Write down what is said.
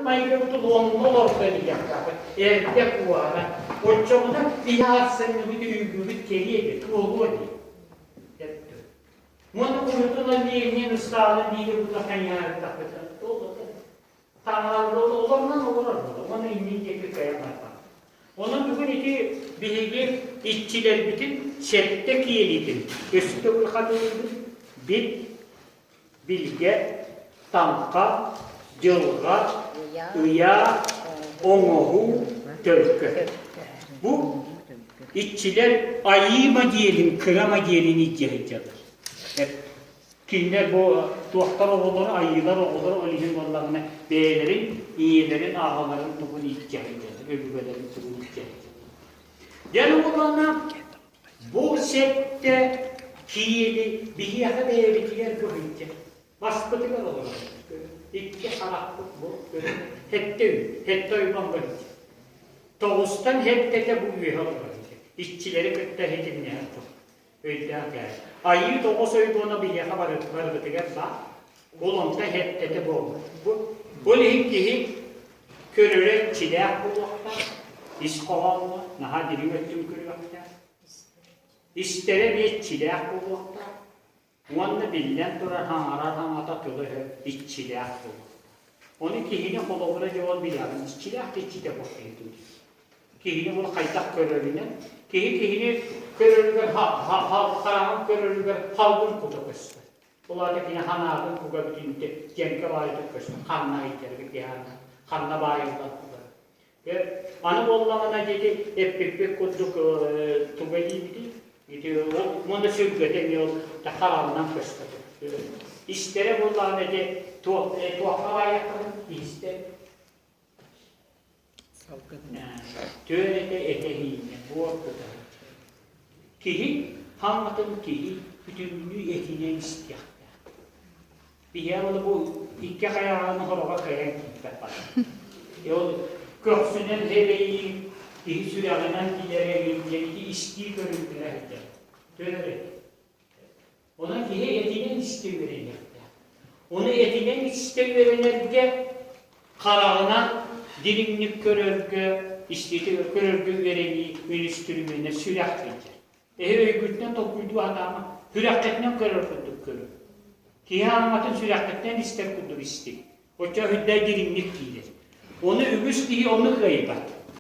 mayga butul onunla ortaya yaptı. Evde kuvara. O çabına bir harsını bir üyübü teriye tuğlu diye. Bunu uyutulan diye ıslahı diye bu da kanyarı takıda. Tanrı'da olandan olur. Onu ince bir kayamaz. Onun bugün iki bilgi işçiler bütün şertte kiyelidir. Üstü ulkadırdır. Bilge, tamka, cılga, ıya, onuhu, tölkü. Bu işçiler ayıma diyelim, kırama diyelim içecekler. Kimler bu doktor oğulları, ayılar oğulları, ölücün onlarına beylerin, iyelerin, ağaların topunu içecekler. Öbürlerin topunu içecekler. Yani olanlar bu sette kiyeli bir yaka değerlikiler görünce başkadılar olarak İki haraklık bu. Hette uyman görünce. Toğustan hette de bu üye olarak. İşçileri kötü hedimle yaptı. Öyle geldi. Ayı toğus öyküğüne bir yaka vardı gel. Olanda hette de bu. Bu lehikliği körüre çilek bu vakta. İskoğanla, naha dilim öttüm körü vakta. İstere bir çilek bu vakta. Onunla bilden durar hangarar ata tülü iççilek bu. Onu kihine kolobura cevap bilalım. İççilek de iççide bakıyordum. Kihine bunu kaytak körürüne. Kihine körürüne karanlık körürüne halgın kutu kıstı. Bunlarda yine hanağın kuka bütünde cemke bayıldık kıstı. Kanna iterdik yani. Kanna bayıldık kuka. Anı bollağına dedi hep kuduk tugayı bidi. Bunu sürgüden yol da karanlıktan kıstı. İstere bollağına dedi tuhafka bayıldık ister. Töğrete etehiyne bu ortada. Kihi, hangatın kihi bütünlüğü etine istiyakta. Bir yer oldu bu iki ayağını horoga kayan kitap var. Köksünen heveyi, kihi sürelinden gidere gelince istiği görüntüler eder. Töğrete. Ona kihi etine istiği verecekler. Onu etine istiği verenlerge kararına dilimlik körörgü, istediği körörgü vereni ministrümüne sürak verir. Öykütten topuydu adamı, süraketinden körörgüdür körür. Kiyamatın süraketten ister kudur istek. O çağıda dilimlik giyilir. Onu übüs diye onu kayıpat.